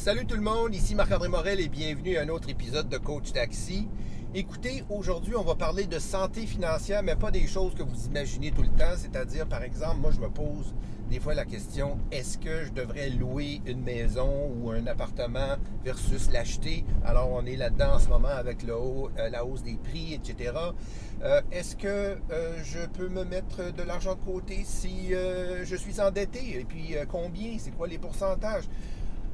Salut tout le monde, ici Marc-André Morel et bienvenue à un autre épisode de Coach Taxi. Écoutez, aujourd'hui on va parler de santé financière, mais pas des choses que vous imaginez tout le temps. C'est-à-dire, par exemple, moi je me pose des fois la question, est-ce que je devrais louer une maison ou un appartement versus l'acheter? Alors on est là-dedans en ce moment avec la hausse des prix, etc. Est-ce que je peux me mettre de l'argent de côté si je suis endetté? Et puis combien? C'est quoi les pourcentages?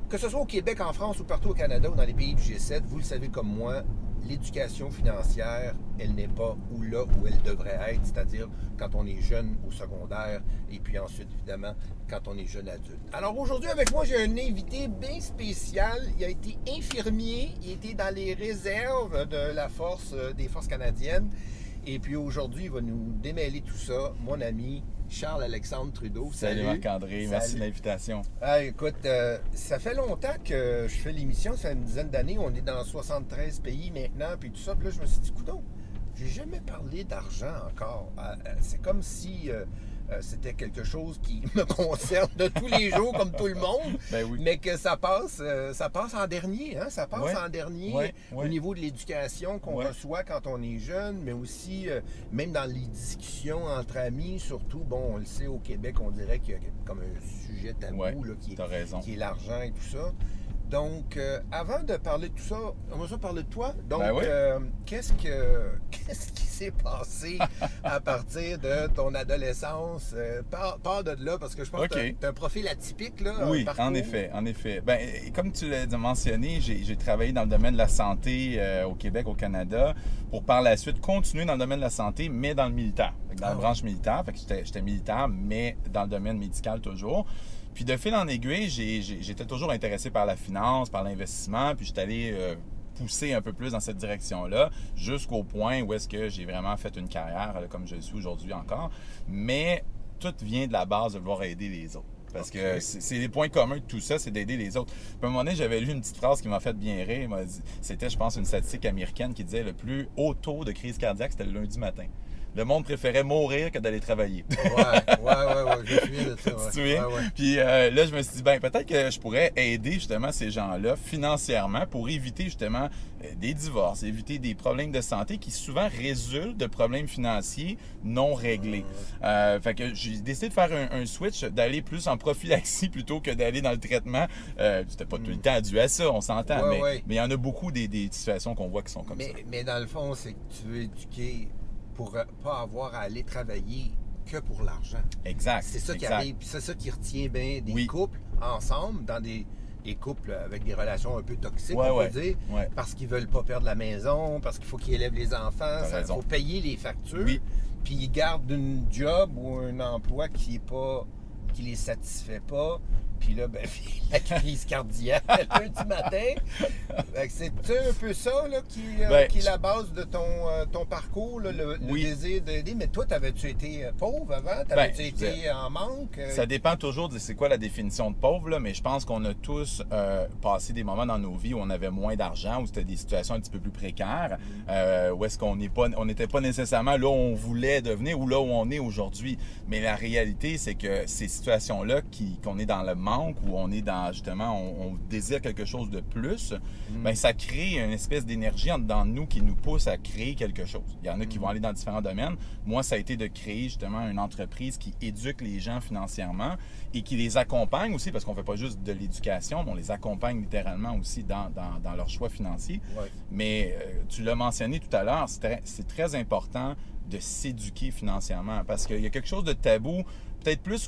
Que ce soit au Québec, en France ou partout au Canada ou dans les pays du G7, vous le savez comme moi, l'éducation financière, elle n'est pas là où elle devrait être, c'est-à-dire quand on est jeune au secondaire et puis ensuite, évidemment, quand on est jeune adulte. Alors aujourd'hui, avec moi, j'ai un invité bien spécial. Il a été infirmier, il était dans les réserves de la force, des forces canadiennes. Et puis aujourd'hui, il va nous démêler tout ça, mon ami Charles-Alexandre Trudeau. Salut Marc-André, merci de l'invitation. Écoute, ça fait longtemps que je fais l'émission, ça fait une dizaine d'années, on est dans 73 pays maintenant, puis tout ça, puis là je me suis dit, coudonc, j'ai jamais parlé d'argent encore. C'est comme si c'était quelque chose qui me concerne de tous les jours, comme tout le monde, Ben oui. mais que ça passe en dernier, hein? Ça passe en dernier au niveau de l'éducation qu'on reçoit quand on est jeune, mais aussi, même dans les discussions entre amis, surtout, bon, on le sait, au Québec, on dirait qu'il y a comme un sujet tabou là, qui est l'argent et tout ça. Donc, avant de parler de tout ça, on va parler de toi. Donc, qu'est-ce qui s'est passé à partir de ton adolescence? Pars de là, parce que je pense que tu as un profil atypique, là. Oui, en effet. Ben, comme tu l'as mentionné, j'ai travaillé dans le domaine de la santé au Québec, au Canada, pour par la suite continuer dans le domaine de la santé, mais dans le militaire. Dans la branche militaire. Fait que j'étais militaire, mais dans le domaine médical toujours. Puis de fil en aiguille, j'étais toujours intéressé par la finance, par l'investissement, puis j'étais allé pousser un peu plus dans cette direction-là, jusqu'au point où est-ce que j'ai vraiment fait une carrière comme je le suis aujourd'hui encore. Mais tout vient de la base de vouloir aider les autres. Parce que c'est les points communs de tout ça, c'est d'aider les autres. Puis à un moment donné, j'avais lu une petite phrase qui m'a fait bien rire. C'était, je pense, une statistique américaine qui disait le plus haut taux de crise cardiaque, c'était le lundi matin. Le monde préférait mourir que d'aller travailler. Ouais, je me souviens de ça. Tu te souviens? Ouais. Puis là, je me suis dit, peut-être que je pourrais aider justement ces gens-là financièrement pour éviter justement des divorces, éviter des problèmes de santé qui souvent résultent de problèmes financiers non réglés. Fait que j'ai décidé de faire un switch, d'aller plus en prophylaxie plutôt que d'aller dans le traitement. C'était pas tout le temps dû à ça, on s'entend, mais il y en a beaucoup des situations qu'on voit qui sont comme ça. Mais dans le fond, c'est que tu veux éduquer pour pas avoir à aller travailler que pour l'argent. Exact. C'est ça qui arrive. Puis c'est ça qui retient bien des couples ensemble, dans des couples avec des relations un peu toxiques, on peut dire, parce qu'ils veulent pas perdre la maison, parce qu'il faut qu'ils élèvent les enfants, il faut payer les factures, puis ils gardent une job ou un emploi qui les satisfait pas. Puis là, la crise cardiaque le lundi matin. C'est un peu ça là, qui est la base de ton parcours, là, le désir d'aider. Mais toi, t'avais-tu été pauvre avant? T'avais-tu été en manque? Ça dépend toujours de c'est quoi la définition de pauvre, là, mais je pense qu'on a tous passé des moments dans nos vies où on avait moins d'argent, où c'était des situations un petit peu plus précaires, où est-ce qu'on n'était pas nécessairement là où on voulait devenir ou là où on est aujourd'hui. Mais la réalité, c'est que ces situations-là qu'on est dans le manque, où on est dans, justement, on désire quelque chose de plus, ça crée une espèce d'énergie en dedans de nous qui nous pousse à créer quelque chose. Il y en a qui vont aller dans différents domaines. Moi, ça a été de créer justement une entreprise qui éduque les gens financièrement et qui les accompagne aussi, parce qu'on ne fait pas juste de l'éducation, mais on les accompagne littéralement aussi dans leur choix financier. Mais tu l'as mentionné tout à l'heure, c'est très important de s'éduquer financièrement, parce qu'il y a quelque chose de tabou, peut-être plus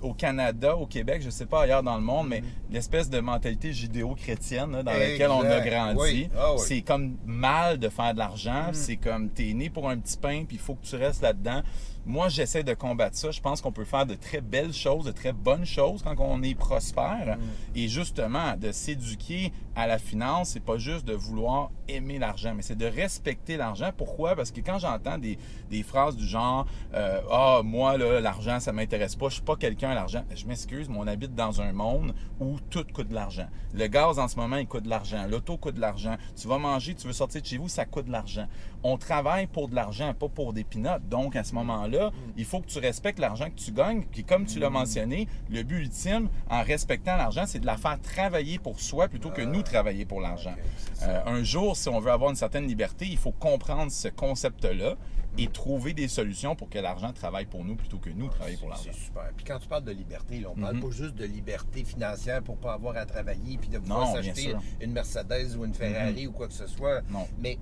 au Canada, au Québec, je ne sais pas ailleurs dans le monde, mais l'espèce de mentalité judéo-chrétienne là, dans laquelle on a grandi, c'est comme mal de faire de l'argent, c'est comme t'es né pour un petit pain, puis il faut que tu restes là-dedans. Moi, j'essaie de combattre ça. Je pense qu'on peut faire de très belles choses, de très bonnes choses quand on est prospère. Et justement, de s'éduquer à la finance, c'est pas juste de vouloir aimer l'argent, mais c'est de respecter l'argent. Pourquoi? Parce que quand j'entends des phrases du genre « Ah, moi, là, l'argent, ça m'intéresse pas. Je suis pas quelqu'un quelqu'un à l'argent. Je m'excuse, mais on habite dans un monde où tout coûte de l'argent. Le gaz, en ce moment, il coûte de l'argent. L'auto coûte de l'argent. Tu vas manger, tu veux sortir de chez vous, ça coûte de l'argent. On travaille pour de l'argent, pas pour des pinottes. Donc, à ce moment-là, il faut que tu respectes l'argent que tu gagnes. Puis, comme tu l'as mentionné, le but ultime, en respectant l'argent, c'est de la faire travailler pour soi plutôt que nous travailler pour l'argent. Okay, un jour, si on veut avoir une certaine liberté, il faut comprendre ce concept-là et trouver des solutions pour que l'argent travaille pour nous plutôt que nous travailler pour l'argent. C'est super. Puis quand tu parles de liberté, là, on parle pas juste de liberté financière pour pas avoir à travailler puis de pouvoir s'acheter une Mercedes ou une Ferrari ou quoi que ce soit. Non. Mais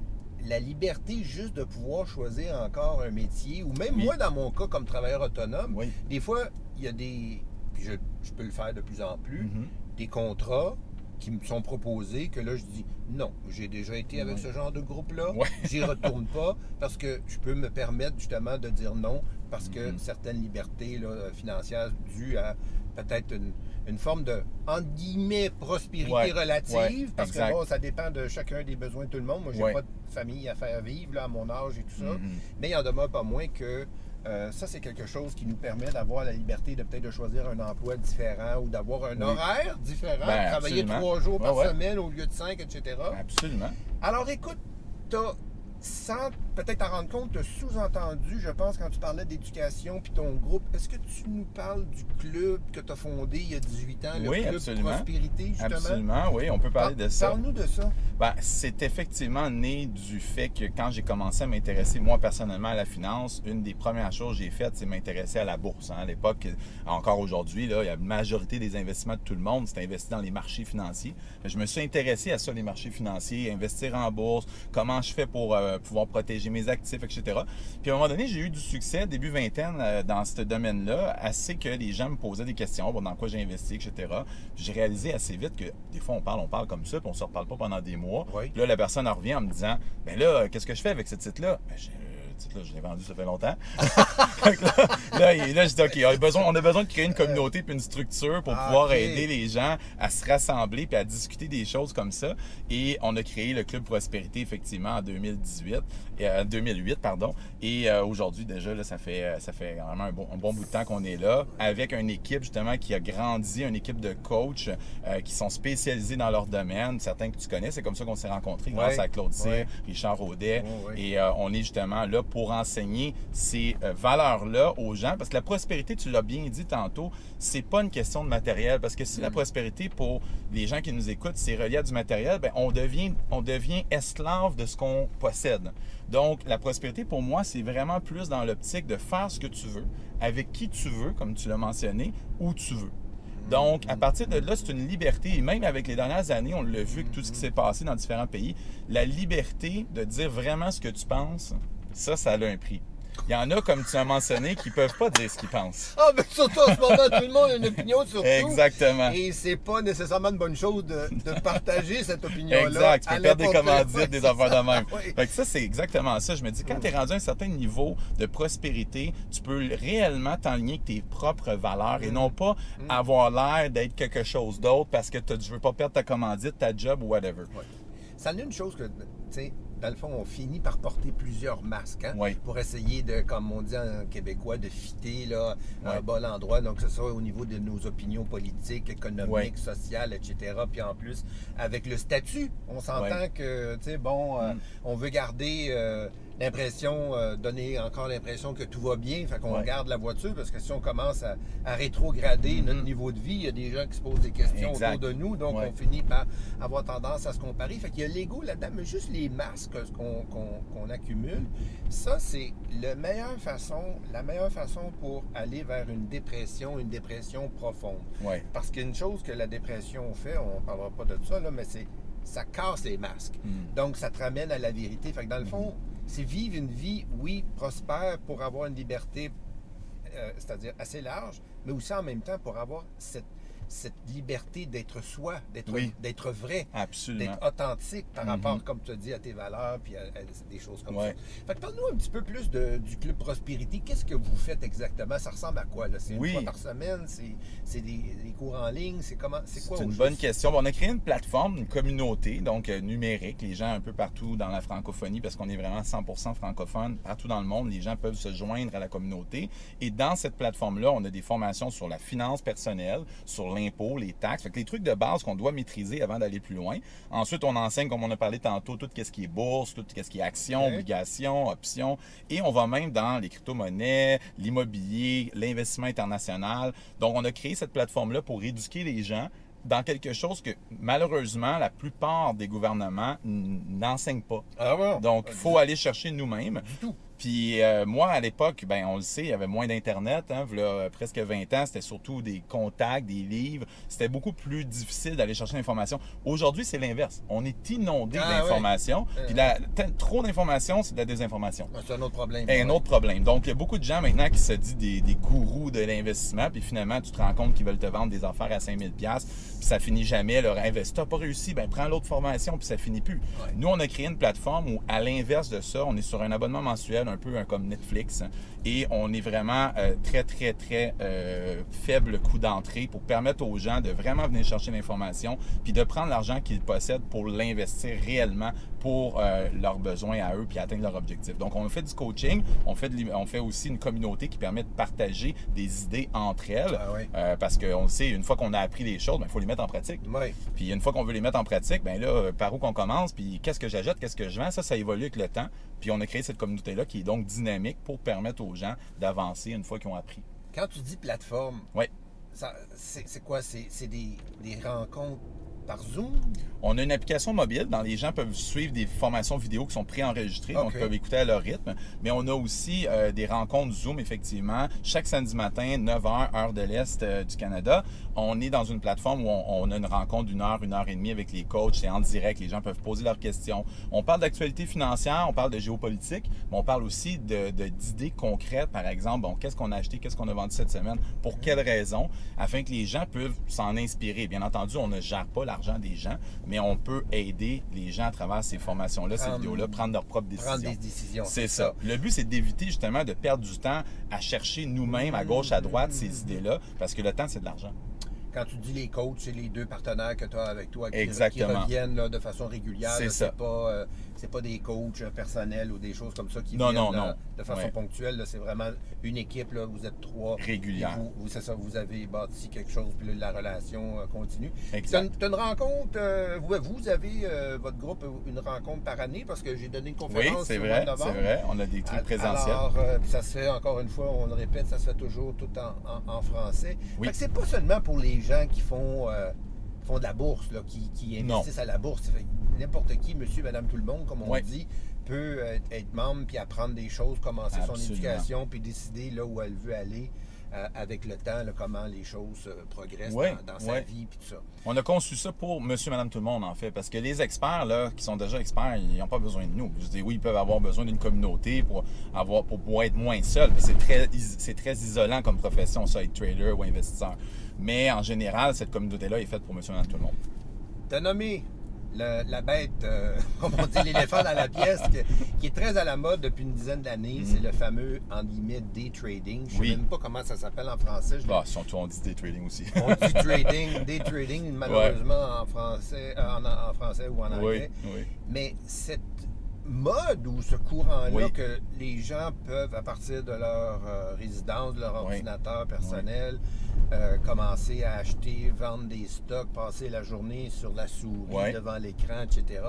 la liberté juste de pouvoir choisir encore un métier, ou même moi, dans mon cas, comme travailleur autonome, des fois, il y a des... Puis je peux le faire de plus en plus, des contrats qui me sont proposés que là, je dis non, j'ai déjà été avec ce genre de groupe-là, j'y retourne pas parce que je peux me permettre justement de dire non parce que certaines libertés là, financières dues à peut-être une forme de, entre guillemets, prospérité relative, parce que bon, ça dépend de chacun des besoins de tout le monde. Moi, j'ai pas de famille à faire vivre là, à mon âge et tout ça, mais il en demeure pas moins que ça, c'est quelque chose qui nous permet d'avoir la liberté de peut-être de choisir un emploi différent ou d'avoir un horaire différent, travailler 3 jours par semaine au lieu de 5, etc. Absolument. Alors, écoute, sans peut-être t'en rendre compte, tu as sous-entendu, je pense, quand tu parlais d'éducation puis ton groupe. Est-ce que tu nous parles du club que tu as fondé il y a 18 ans, le club Prospérité, justement? Absolument, oui, on peut parler de ça. Parle-nous de ça. Ben, c'est effectivement né du fait que quand j'ai commencé à m'intéresser, moi, personnellement, à la finance, une des premières choses que j'ai faites, c'est m'intéresser à la bourse. À l'époque, encore aujourd'hui, là, il y a une majorité des investissements de tout le monde, c'est investi dans les marchés financiers. Je me suis intéressé à ça, les marchés financiers, investir en bourse, comment je fais pour pouvoir protéger mes actifs, etc. Puis à un moment donné, j'ai eu du succès, début vingtaine, dans ce domaine-là, assez que les gens me posaient des questions, bon, dans quoi j'ai investi, etc. Puis j'ai réalisé assez vite que des fois, on parle comme ça, puis on ne se reparle pas pendant des mois. Puis là, la personne en revient en me disant, ben là, qu'est-ce que je fais avec ce titre-là? Ben, titre-là, je l'ai vendu, ça fait longtemps. là, je dis, OK, on a besoin de créer une communauté puis une structure pour pouvoir aider les gens à se rassembler puis à discuter des choses comme ça. Et on a créé le Club Prospérité, effectivement, en 2008. Et aujourd'hui, déjà, là, ça fait vraiment un bon bout de temps qu'on est là, avec une équipe, justement, qui a grandi, une équipe de coachs qui sont spécialisés dans leur domaine. Certains que tu connais, c'est comme ça qu'on s'est rencontrés, grâce à Claude Cyr, Richard Audet. Et on est justement là pour enseigner ces valeurs-là aux gens. Parce que la prospérité, tu l'as bien dit tantôt, c'est pas une question de matériel. Parce que si la prospérité, pour les gens qui nous écoutent, c'est relié à du matériel, bien, on devient esclave de ce qu'on possède. Donc, la prospérité, pour moi, c'est vraiment plus dans l'optique de faire ce que tu veux, avec qui tu veux, comme tu l'as mentionné, où tu veux. Donc, à partir de là, c'est une liberté. Et même avec les dernières années, on l'a vu avec tout ce qui s'est passé dans différents pays, la liberté de dire vraiment ce que tu penses, ça a un prix. Il y en a, comme tu as mentionné, qui ne peuvent pas dire ce qu'ils pensent. Ah, mais surtout en ce moment, tout le monde a une opinion sur tout. Exactement. Et c'est pas nécessairement une bonne chose de partager cette opinion-là. Exact. Tu peux perdre des commandites, des affaires de même. Fait que ça, c'est exactement ça. Je me dis, quand tu es rendu à un certain niveau de prospérité, tu peux réellement t'enligner avec tes propres valeurs et non pas avoir l'air d'être quelque chose d'autre parce que tu ne veux pas perdre ta commandite, ta job ou whatever. Ça en est une chose que, tu sais, dans le fond, on finit par porter plusieurs masques pour essayer de, comme on dit en québécois, de fitter là, à un bon endroit. Donc, que ce soit au niveau de nos opinions politiques, économiques, sociales, etc. Puis en plus, avec le statut, on s'entend que, tu sais, bon, on veut garder l'impression, donner encore l'impression que tout va bien. Fait qu'on garde la voiture parce que si on commence à rétrograder notre niveau de vie, il y a des gens qui se posent des questions autour de nous. Donc, on finit par avoir tendance à se comparer. Fait qu'il y a l'ego là-dedans, mais juste les masques qu'on accumule, ça, c'est la meilleure façon pour aller vers une dépression profonde. Parce qu'une chose que la dépression fait, on ne parlera pas de ça, là, mais ça casse les masques. Donc, ça te ramène à la vérité. Fait que dans le fond, c'est vivre une vie, oui, prospère pour avoir une liberté, c'est-à-dire assez large, mais aussi en même temps pour avoir cette liberté d'être soi, Oui. d'être vrai, Absolument. d'être authentique par rapport, comme tu as dit, à tes valeurs puis à des choses comme Ouais. ça. Fait que parle-nous un petit peu plus du Club Prospérité. Qu'est-ce que vous faites exactement? Ça ressemble à quoi, là? C'est une Oui. fois par semaine? C'est des cours en ligne? C'est quoi? C'est au une juste? bonne question. Bon, on a créé une plateforme, une communauté, donc numérique. Les gens un peu partout dans la francophonie, parce qu'on est vraiment 100% francophone, partout dans le monde, les gens peuvent se joindre à la communauté. Et dans cette plateforme-là, on a des formations sur la finance personnelle, sur l'impôt, les taxes, fait que les trucs de base qu'on doit maîtriser avant d'aller plus loin. Ensuite, on enseigne, comme on a parlé tantôt, tout ce qui est bourse, tout ce qui est actions, obligations, options. Et on va même dans les crypto-monnaies, l'immobilier, l'investissement international. Donc, on a créé cette plateforme-là pour éduquer les gens dans quelque chose que, malheureusement, la plupart des gouvernements n'enseignent pas. Ah bon? Donc, il faut aller chercher nous-mêmes. Du tout. Puis moi, à l'époque, ben on le sait, il y avait moins d'Internet. Hein, là, presque 20 ans, c'était surtout des contacts, des livres. C'était beaucoup plus difficile d'aller chercher l'information. Aujourd'hui, c'est l'inverse. On est inondé d'informations. Puis trop d'informations, c'est de la désinformation. C'est un autre problème. Un autre problème. Donc, il y a beaucoup de gens maintenant qui se disent des gourous de l'investissement. Puis finalement, tu te rends compte qu'ils veulent te vendre des affaires à 5000$. Puis ça finit jamais. Leur investisseur n'a pas réussi. Ben prends l'autre formation, puis ça finit plus. Ouais. Nous, on a créé une plateforme où, à l'inverse de ça, on est sur un abonnement mensuel, un peu comme Netflix. Et on est vraiment très, très, très faible coût d'entrée pour permettre aux gens de vraiment venir chercher l'information puis de prendre l'argent qu'ils possèdent pour l'investir réellement pour leurs besoins à eux puis atteindre leur objectif. Donc, on fait du coaching, on fait aussi une communauté qui permet de partager des idées entre elles parce qu'on le sait, une fois qu'on a appris les choses, il faut les mettre en pratique. Oui. Puis une fois qu'on veut les mettre en pratique, bien là, par où qu'on commence, puis qu'est-ce que j'achète, qu'est-ce que je vends, ça évolue avec le temps. Puis on a créé cette communauté-là qui est donc dynamique pour permettre aux gens d'avancer une fois qu'ils ont appris. Quand tu dis plateforme, Oui. C'est quoi? C'est des rencontres par Zoom? On a une application mobile dans les gens peuvent suivre des formations vidéo qui sont préenregistrées, donc ils peuvent écouter à leur rythme. Mais on a aussi des rencontres Zoom, effectivement. Chaque samedi matin, 9h, heure de l'Est du Canada. On est dans une plateforme où on a une rencontre d'une heure et demie avec les coachs. C'est en direct, les gens peuvent poser leurs questions. On parle d'actualité financière, on parle de géopolitique, mais on parle aussi d'idées concrètes. Par exemple, bon, qu'est-ce qu'on a acheté, qu'est-ce qu'on a vendu cette semaine, pour quelles raisons, afin que les gens peuvent s'en inspirer. Bien entendu, on ne gère pas l'argent des gens, mais on peut aider les gens à travers ces formations-là, ces vidéos-là, prendre leurs propres décisions. Prendre des décisions. C'est ça. Le but, c'est d'éviter justement de perdre du temps à chercher nous-mêmes, à gauche, à droite, ces idées-là, parce que le temps, c'est de l'argent. Quand tu dis les coachs, c'est les deux partenaires que tu as avec toi qui Exactement. reviennent là, de façon régulière. C'est ça. C'est pas des coachs personnels ou des choses comme ça qui Non, viennent non. de façon ponctuelle. Là, c'est vraiment une équipe. Là, vous êtes trois. Régulière. C'est ça, vous avez bâti quelque chose, puis là, la relation continue. Exact. Tu as une rencontre, vous avez, votre groupe, une rencontre par année, parce que j'ai donné une conférence. Oui, c'est vrai. On a des trucs présentiels. Alors, ça se fait, encore une fois, on le répète, ça se fait toujours tout en français. Oui. Fait que c'est pas seulement pour les gens qui font de la bourse, là, qui investissent à la bourse. N'importe qui, monsieur, madame, tout le monde, comme on dit, peut être membre puis apprendre des choses, commencer son éducation puis décider là où elle veut aller avec le temps, là, comment les choses progressent dans sa vie puis tout ça. On a conçu ça pour monsieur, madame, tout le monde, en fait, parce que les experts, là, qui sont déjà experts, ils n'ont pas besoin de nous. Je dis, oui, ils peuvent avoir besoin d'une communauté pour pouvoir être moins seuls. C'est très isolant comme profession, ça, être trader ou investisseur. Mais en général, cette communauté-là est faite pour monsieur, madame, tout le monde. Tu as nommé la bête, comme on dit, l'éléphant dans la pièce, qui est très à la mode depuis une dizaine d'années. C'est le fameux, en guillemets, day trading. Je ne sais même pas comment ça s'appelle en français. Surtout, on dit day trading aussi. On dit day trading, malheureusement, en français ou en anglais. Oui. Mais cette mode ou ce courant-là que les gens peuvent, à partir de leur résidence, de leur ordinateur personnel, commencer à acheter, vendre des stocks, passer la journée sur la souris, devant l'écran, etc.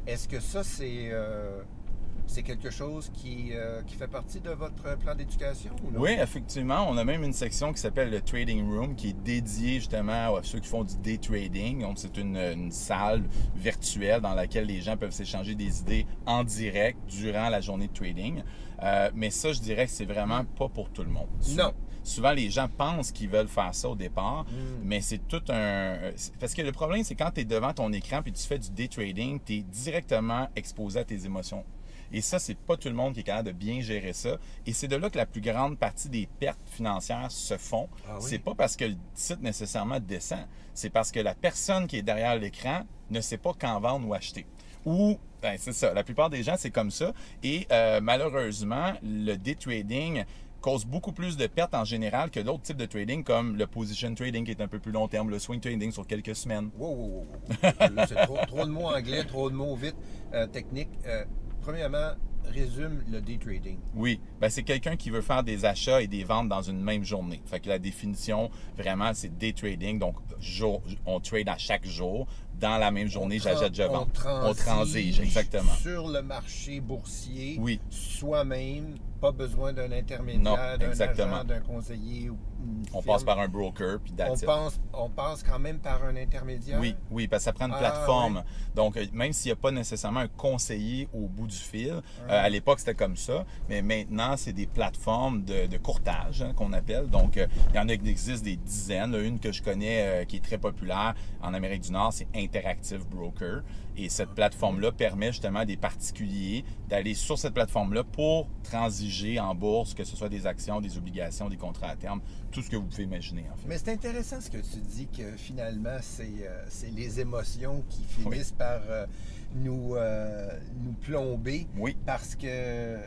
Est-ce que ça, c'est quelque chose qui fait partie de votre plan d'éducation? Oui, effectivement. On a même une section qui s'appelle le Trading Room, qui est dédiée justement à ceux qui font du day trading. Donc, c'est une salle virtuelle dans laquelle les gens peuvent s'échanger des idées en direct durant la journée de trading. Mais ça, je dirais que c'est vraiment pas pour tout le monde. Non. Souvent, les gens pensent qu'ils veulent faire ça au départ, mais c'est tout parce que le problème, c'est quand tu es devant ton écran et tu fais du day trading, tu es directement exposé à tes émotions. Et ça, c'est pas tout le monde qui est capable de bien gérer ça. Et c'est de là que la plus grande partie des pertes financières se font. Ah oui? C'est pas parce que le site nécessairement descend, c'est parce que la personne qui est derrière l'écran ne sait pas quand vendre ou acheter. Ou, ben, c'est ça, la plupart des gens, c'est comme ça. Et malheureusement, le day trading cause beaucoup plus de pertes en général que d'autres types de trading, comme le position trading qui est un peu plus long terme, le swing trading sur quelques semaines. Wow. Là, c'est trop de mots anglais, trop de mots vite, techniques. Premièrement, résume le day trading. Oui, ben c'est quelqu'un qui veut faire des achats et des ventes dans une même journée. Fait que la définition, vraiment, c'est day trading. Donc, on trade à chaque jour. Dans la même journée, j'achète, je vends. On transige exactement. Sur le marché boursier, Oui. Soi-même, pas besoin d'un intermédiaire, d'un agent, d'un conseiller. On passe par un broker, puis that's it. On passe quand même par un intermédiaire? Oui, parce que ça prend une plateforme. Oui. Donc, même s'il n'y a pas nécessairement un conseiller au bout du fil, à l'époque, c'était comme ça, mais maintenant, c'est des plateformes de courtage qu'on appelle. Donc, il y en a qui existent des dizaines. Une que je connais qui est très populaire en Amérique du Nord, c'est Interactive Broker. Et cette plateforme-là permet justement à des particuliers d'aller sur cette plateforme-là pour transiger en bourse, que ce soit des actions, des obligations, des contrats à terme, tout ce que vous pouvez imaginer, en fait. Mais c'est intéressant ce que tu dis, que finalement, c'est les émotions qui finissent par nous plomber. Oui. Parce que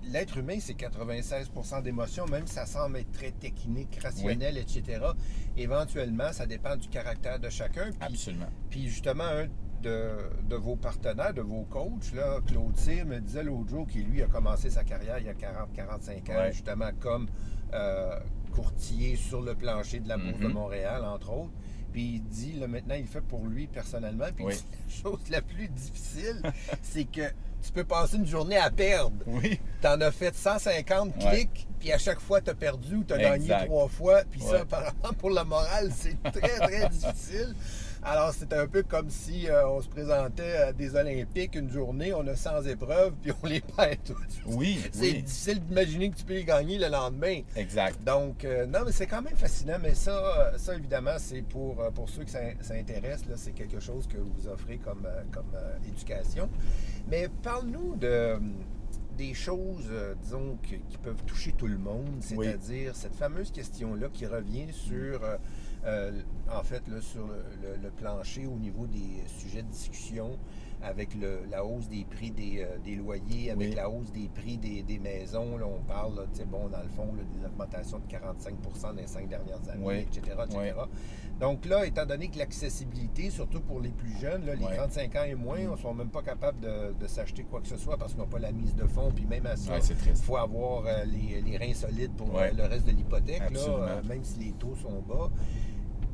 l'être humain, c'est 96% d'émotions, même si ça semble être très technique, rationnel, etc. Éventuellement, ça dépend du caractère de chacun. Absolument. Puis justement, un de vos partenaires, de vos coachs, là, Claude Cyr, me disait l'autre jour qu'il, lui, a commencé sa carrière il y a 40-45 ans, justement, comme courtier sur le plancher de la Bourse de Montréal, entre autres. Puis il dit, là, maintenant, il le fait pour lui personnellement. Puis la chose la plus difficile, c'est que tu peux passer une journée à perdre. Oui. Tu en as fait 150 clics, puis à chaque fois, tu as perdu ou tu as gagné 3 fois. Puis ça, apparemment, pour la morale, c'est très, très difficile. Alors, c'est un peu comme si on se présentait à des Olympiques une journée, on a 100 épreuves, puis on les perd toutes. Oui, c'est difficile d'imaginer que tu peux les gagner le lendemain. Exact. Donc, non, mais c'est quand même fascinant. Mais ça évidemment, c'est pour ceux que ça intéresse. Là, c'est quelque chose que vous offrez comme éducation. Mais parle-nous des choses, disons, qui peuvent toucher tout le monde, c'est-à-dire cette fameuse question-là qui revient sur... en fait, là, sur le plancher au niveau des sujets de discussion, avec la hausse des prix des loyers, avec la hausse des prix des maisons. Là, on parle, là, bon, dans le fond, là, des augmentations de 45% dans les 5 dernières années, etc. Donc là, étant donné que l'accessibilité, surtout pour les plus jeunes, là, les 35 ans et moins, on ne sont même pas capables de s'acheter quoi que ce soit parce qu'ils n'ont pas la mise de fonds. Puis même à ça, il faut avoir les reins solides pour le reste de l'hypothèque, là, même si les taux sont bas.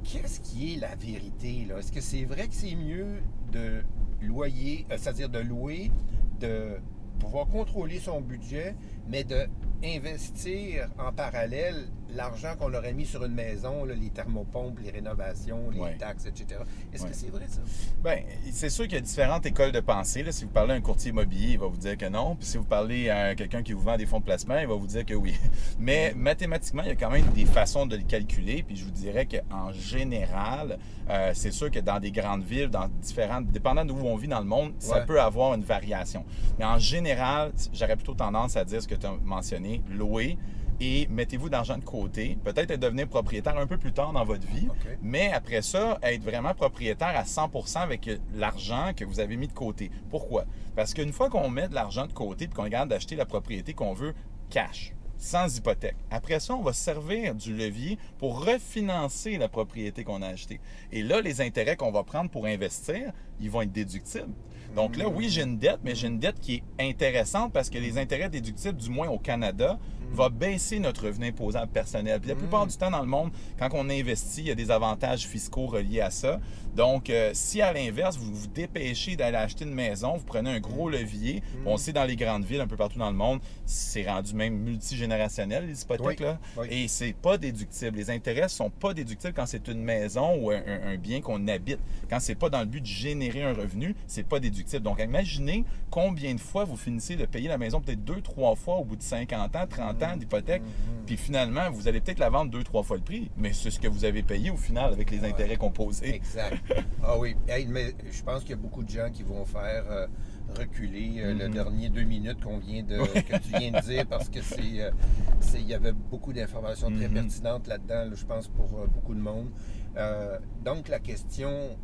Qu'est-ce qui est la vérité, là? Est-ce que c'est vrai que c'est mieux de loyer, c'est-à-dire de louer, de pouvoir contrôler son budget, mais d'investir en parallèle l'argent qu'on aurait mis sur une maison, là, les thermopompes, les rénovations, les taxes, etc. Est-ce que c'est vrai, ça? Bien, c'est sûr qu'il y a différentes écoles de pensée. Là. Si vous parlez à un courtier immobilier, il va vous dire que non. Puis si vous parlez à quelqu'un qui vous vend des fonds de placement, il va vous dire que oui. Mais mathématiquement, il y a quand même des façons de le calculer. Puis je vous dirais qu'en général, c'est sûr que dans des grandes villes, dépendant d'où on vit dans le monde, ça peut avoir une variation. Mais en général, j'aurais plutôt tendance à dire ce que tu as mentionné, louer. Et mettez-vous d'argent de côté, peut-être devenir propriétaire un peu plus tard dans votre vie, mais après ça, être vraiment propriétaire à 100% avec l'argent que vous avez mis de côté. Pourquoi? Parce qu'une fois qu'on met de l'argent de côté et qu'on regarde d'acheter la propriété qu'on veut cash, sans hypothèque. Après ça, on va se servir du levier pour refinancer la propriété qu'on a achetée. Et là, les intérêts qu'on va prendre pour investir, ils vont être déductibles. Donc là, oui, j'ai une dette, mais j'ai une dette qui est intéressante parce que les intérêts déductibles, du moins au Canada, va baisser notre revenu imposable personnel. Puis la plupart du temps dans le monde, quand on investit, il y a des avantages fiscaux reliés à ça. Donc, si à l'inverse, vous vous dépêchez d'aller acheter une maison, vous prenez un gros levier, on sait dans les grandes villes, un peu partout dans le monde, c'est rendu même multigénérationnel, les hypothèques, là. Et c'est pas déductible. Les intérêts sont pas déductibles quand c'est une maison ou un bien qu'on habite. Quand c'est pas dans le but de générer un revenu, c'est pas déductible. Donc, imaginez combien de fois vous finissez de payer la maison, peut-être 2-3 fois au bout de 50 ans, 30 ans d'hypothèque, puis finalement, vous allez peut-être la vendre 2-3 fois le prix, mais c'est ce que vous avez payé au final avec les intérêts composés. Exact. Ah oui. Hey, mais je pense qu'il y a beaucoup de gens qui vont faire reculer le dernier 2 minutes que tu viens de dire parce que il y avait beaucoup d'informations très pertinentes là-dedans, là, je pense, pour beaucoup de monde. Donc, la question,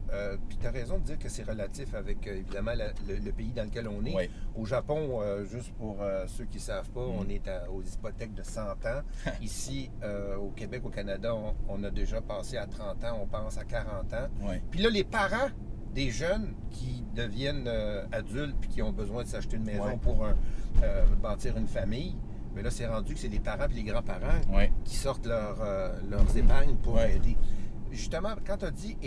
puis tu as raison de dire que c'est relatif avec, évidemment, le pays dans lequel on est. Oui. Au Japon, juste pour ceux qui ne savent pas, on est aux hypothèques de 100 ans. Ici, au Québec, au Canada, on a déjà passé à 30 ans, on pense à 40 ans. Oui. Puis là, les parents des jeunes qui deviennent adultes puis qui ont besoin de s'acheter une maison pour bâtir une famille, mais là, c'est rendu que c'est les parents et les grands-parents qui sortent leurs épargnes pour aider. Justement, quand tu as dit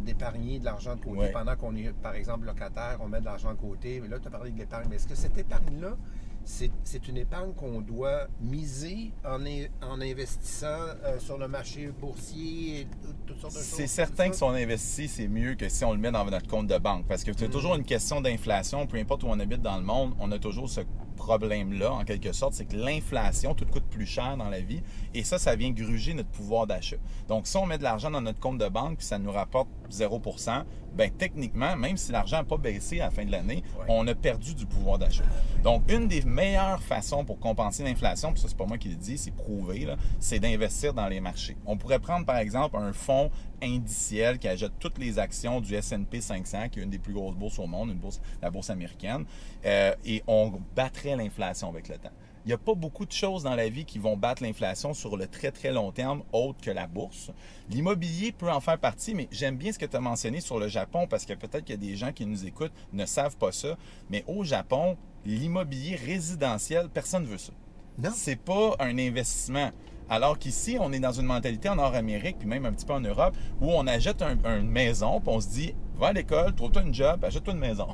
d'épargner de l'argent de côté, pendant qu'on est, par exemple, locataire, on met de l'argent de côté, mais là, tu as parlé de l'épargne. Mais est-ce que cette épargne-là, c'est une épargne qu'on doit miser en investissant sur le marché boursier et toutes sortes de choses? C'est certain que si on investit, c'est mieux que si on le met dans notre compte de banque. Parce que c'est toujours une question d'inflation. Peu importe où on habite dans le monde, on a toujours ce problème-là, en quelque sorte, c'est que l'inflation, tout coûte plus cher dans la vie. Et ça vient gruger notre pouvoir d'achat. Donc, si on met de l'argent dans notre compte de banque puis ça nous rapporte 0%, bien, techniquement, même si l'argent n'a pas baissé à la fin de l'année, on a perdu du pouvoir d'achat. Donc, une des meilleures façons pour compenser l'inflation, puis ça, c'est pas moi qui le dis, c'est prouvé, là, c'est d'investir dans les marchés. On pourrait prendre, par exemple, un fonds indiciel qui achète toutes les actions du S&P 500, qui est une des plus grosses bourses au monde, la bourse américaine, et on battrait l'inflation avec le temps. Il n'y a pas beaucoup de choses dans la vie qui vont battre l'inflation sur le très, très long terme, autre que la bourse. L'immobilier peut en faire partie, mais j'aime bien ce que tu as mentionné sur le Japon, parce que peut-être qu'il y a des gens qui nous écoutent ne savent pas ça, mais au Japon, l'immobilier résidentiel, personne ne veut ça. Non. C'est pas un investissement. Alors qu'ici, on est dans une mentalité en Nord-Amérique, puis même un petit peu en Europe, où on achète une maison, puis on se dit, va à l'école, trouve-toi une job, achète-toi une maison.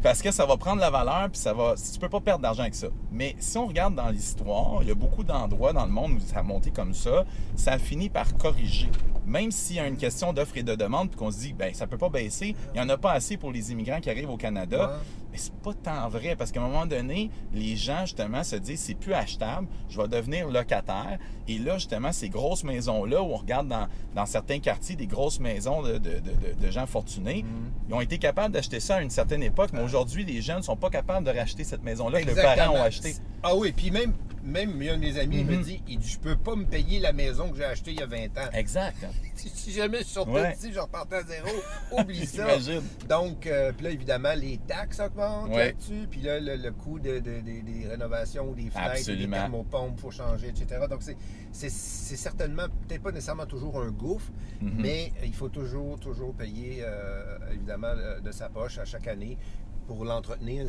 Parce que ça va prendre la valeur, puis tu peux pas perdre d'argent avec ça. Mais si on regarde dans l'histoire, il y a beaucoup d'endroits dans le monde où ça a monté comme ça a fini par corriger. Même s'il y a une question d'offre et de demande, puis qu'on se dit, bien, ça peut pas baisser, il n'y en a pas assez pour les immigrants qui arrivent au Canada. Mais c'est pas tant vrai, parce qu'à un moment donné, les gens, justement, se disent, c'est plus achetable, je vais devenir locataire. Et là, justement, ces grosses maisons-là, où on regarde dans certains quartiers, des grosses maisons de gens fortunés, ils ont été capables d'acheter ça à une certaine époque, mais aujourd'hui, les gens ne sont pas capables de racheter cette maison-là que leurs parents ont achetée. Ah oui, puis même il y a un de mes amis me dit, je peux pas me payer la maison que j'ai achetée il y a 20 ans. Exact. Si jamais je sortais d'ici, je repartais à zéro, oublie ça. J'imagine. Donc, puis là, évidemment, les taxes augmentent là-dessus, puis là, le coût des rénovations ou des fenêtres, des thermopompes, il faut changer, etc. Donc, c'est certainement, peut-être pas nécessairement toujours un gouffre, mais il faut toujours payer, évidemment, de sa poche à chaque année pour l'entretenir,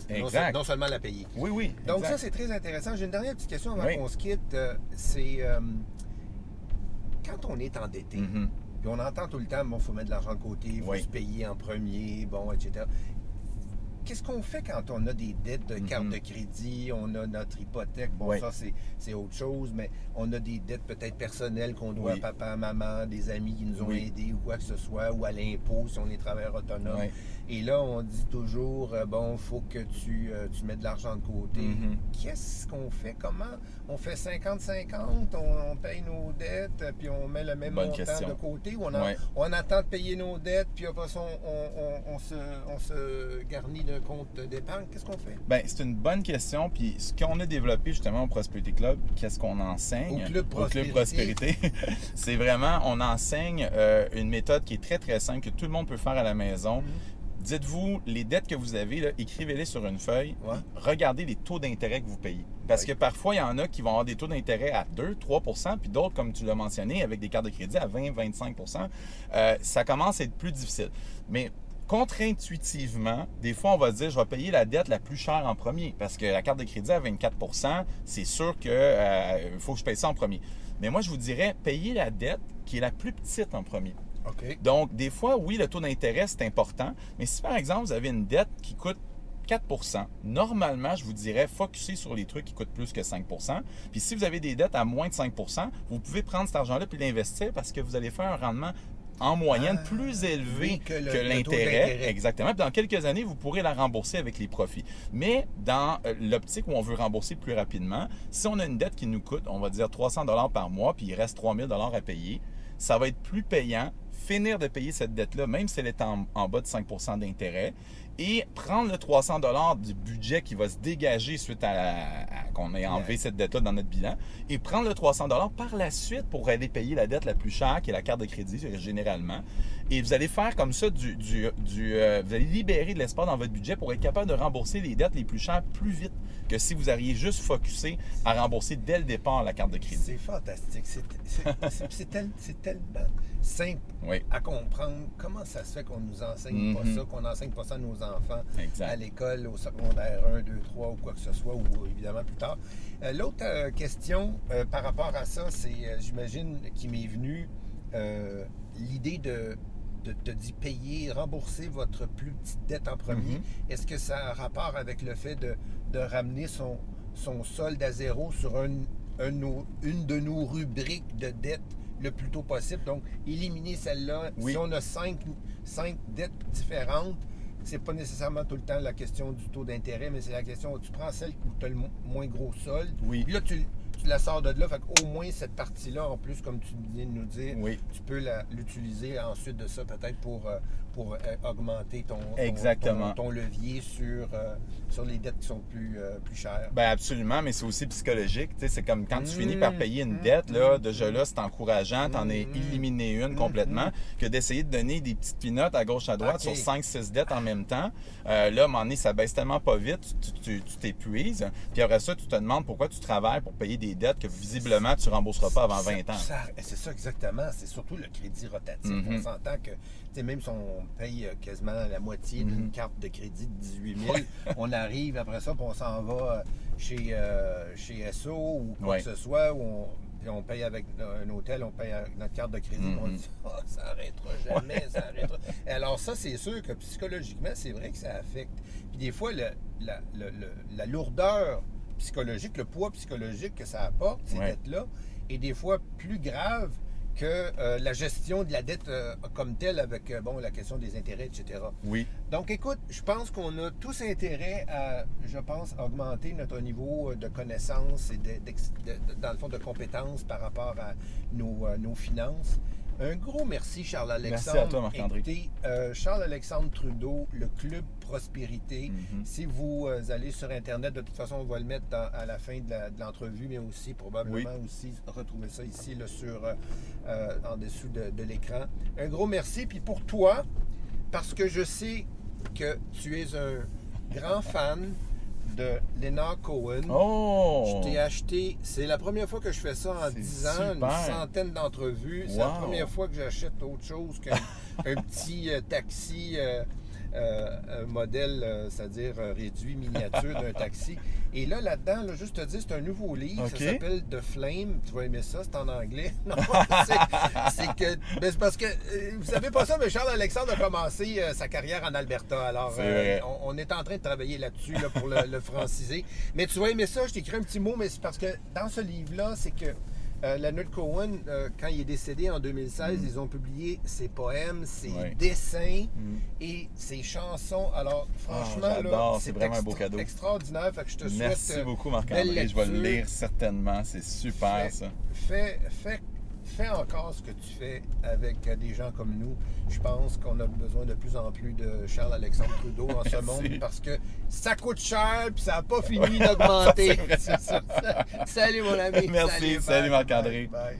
non seulement la payer. Oui, oui. Donc ça, c'est très intéressant. J'ai une dernière petite question avant qu'on se quitte. C'est quand on est endetté, puis on entend tout le temps, il faut mettre de l'argent de côté, il faut se payer en premier, etc. Qu'est-ce qu'on fait quand on a des dettes de carte de crédit, on a notre hypothèque, ça c'est autre chose, mais on a des dettes peut-être personnelles qu'on doit à papa, maman, des amis qui nous ont aidés ou quoi que ce soit, ou à l'impôt si on est travailleur autonome. Et là, on dit toujours, il faut que tu mettes de l'argent de côté. Qu'est-ce qu'on fait? Comment? On fait 50-50, on paye nos dettes, puis on met le même montant de côté, ou on attend de payer nos dettes, puis après ça, on se garnit d'un compte d'épargne. Qu'est-ce qu'on fait? Bien, c'est une bonne question. Puis ce qu'on a développé justement au Prosperity Club, qu'est-ce qu'on enseigne? Au Club Prospérité. C'est vraiment, on enseigne une méthode qui est très, très simple, que tout le monde peut faire à la maison. Dites-vous, les dettes que vous avez, là, écrivez-les sur une feuille. Regardez les taux d'intérêt que vous payez. Parce que parfois, il y en a qui vont avoir des taux d'intérêt à 2-3 %, puis d'autres, comme tu l'as mentionné, avec des cartes de crédit à 20-25 %. Ça commence à être plus difficile. Mais contre-intuitivement, des fois, on va se dire, je vais payer la dette la plus chère en premier. Parce que la carte de crédit à 24 %, c'est sûr qu'il faut que je paye ça en premier. Mais moi, je vous dirais, payez la dette qui est la plus petite en premier. Donc, des fois, oui, le taux d'intérêt, c'est important. Mais si, par exemple, vous avez une dette qui coûte 4 %, normalement, je vous dirais, focussez sur les trucs qui coûtent plus que 5 %. Puis si vous avez des dettes à moins de 5 % vous pouvez prendre cet argent-là et l'investir parce que vous allez faire un rendement en moyenne plus élevé que l'intérêt. Exactement. Puis dans quelques années, vous pourrez la rembourser avec les profits. Mais dans l'optique où on veut rembourser plus rapidement, si on a une dette qui nous coûte, on va dire 300 $ par mois, puis il reste 3 000 $ à payer, ça va être plus payant finir de payer cette dette-là, même si elle est en bas de 5 % d'intérêt, et prendre le 300 $ du budget qui va se dégager suite à qu'on ait enlevé cette dette-là dans notre bilan et prendre le 300 $ par la suite pour aller payer la dette la plus chère, qui est la carte de crédit généralement. Et vous allez faire comme ça vous allez libérer de l'espace dans votre budget pour être capable de rembourser les dettes les plus chères plus vite que si vous auriez juste focusé à rembourser dès le départ la carte de crédit. C'est fantastique. C'est tellement simple à comprendre. Comment ça se fait qu'on nous enseigne pas ça, qu'on n'enseigne pas ça à nos enfants à l'école, au secondaire 1, 2, 3 ou quoi que ce soit, ou évidemment plus tard. L'autre question par rapport à ça, c'est, j'imagine, qui m'est venue l'idée de te dit payer, rembourser votre plus petite dette en premier. Est-ce que ça a rapport avec le fait de ramener son solde à zéro sur une de nos rubriques de dette le plus tôt possible? Donc, éliminer celle-là. Si on a cinq dettes différentes, c'est pas nécessairement tout le temps la question du taux d'intérêt, mais c'est la question où tu prends celle où tu as le moins gros solde. Puis là, tu la sors de là. Fait qu'au moins, cette partie-là, en plus, comme tu viens de nous dire, tu peux l'utiliser ensuite de ça, peut-être pour augmenter ton levier sur les dettes qui sont plus chères. Bien, absolument, mais c'est aussi psychologique. Tu sais, c'est comme quand tu finis par payer une dette, là, déjà là, c'est encourageant, t'en es éliminé une complètement, que d'essayer de donner des petites pinottes à gauche, à droite sur 5-6 dettes en même temps. Là, à un moment donné, ça baisse tellement pas vite, tu t'épuises. Puis après ça, tu te demandes pourquoi tu travailles pour payer des dettes que visiblement tu ne rembourseras pas avant 20 ans. C'est ça exactement. C'est surtout le crédit rotatif. On s'entend que même si on paye quasiment la moitié d'une carte de crédit de 18 000, on arrive après ça, puis on s'en va chez SO ou quoi que ce soit, où on paye avec un hôtel, on paye avec notre carte de crédit, on dit « ça n'arrêtera jamais, ça arrêtera ». Alors ça, c'est sûr que psychologiquement, c'est vrai que ça affecte. Puis des fois, la lourdeur psychologique, le poids psychologique que ça apporte, ces dettes-là, est des fois plus grave que la gestion de la dette comme telle avec la question des intérêts, etc. Donc, écoute, je pense qu'on a tous intérêt à, augmenter notre niveau de connaissance et dans le fond de compétences par rapport à nos finances. Un gros merci, Charles-Alexandre. Merci à toi, Marc-André. Écoutez, Charles-Alexandre Trudeau, le Club Prospérité. Si vous allez sur Internet, de toute façon, on va le mettre à la fin de l'entrevue, mais aussi probablement aussi retrouver ça ici là, en dessous de l'écran. Un gros merci. Puis pour toi, parce que je sais que tu es un grand fan de Leonard Cohen. Je t'ai acheté, c'est la première fois que je fais ça en 10 ans, une centaine d'entrevues. C'est la première fois que j'achète autre chose qu'un petit taxi modèle, c'est-à-dire réduit, miniature d'un taxi. Et là-dedans, juste te dire, c'est un nouveau livre, ça s'appelle The Flame. Tu vas aimer ça, c'est en anglais. Non, c'est parce que, vous savez pas ça, mais Charles-Alexandre a commencé sa carrière en Alberta. Alors, on est en train de travailler là-dessus pour le franciser. Mais tu vas aimer ça, je t'écris un petit mot, mais c'est parce que dans ce livre-là, c'est que Leonard Cohen, quand il est décédé en 2016, ils ont publié ses poèmes, ses dessins et ses chansons. Alors, franchement, là, c'est vraiment un beau cadeau. Extraordinaire. Fait que je te souhaite. Merci beaucoup, Marc-André. Je vais le lire certainement. C'est super, ça. Fais encore ce que tu fais avec des gens comme nous. Je pense qu'on a besoin de plus en plus de Charles-Alexandre Trudeau en ce monde parce que ça coûte cher et ça n'a pas fini d'augmenter. Salut mon ami. Merci. Salut Marc-André. Bye.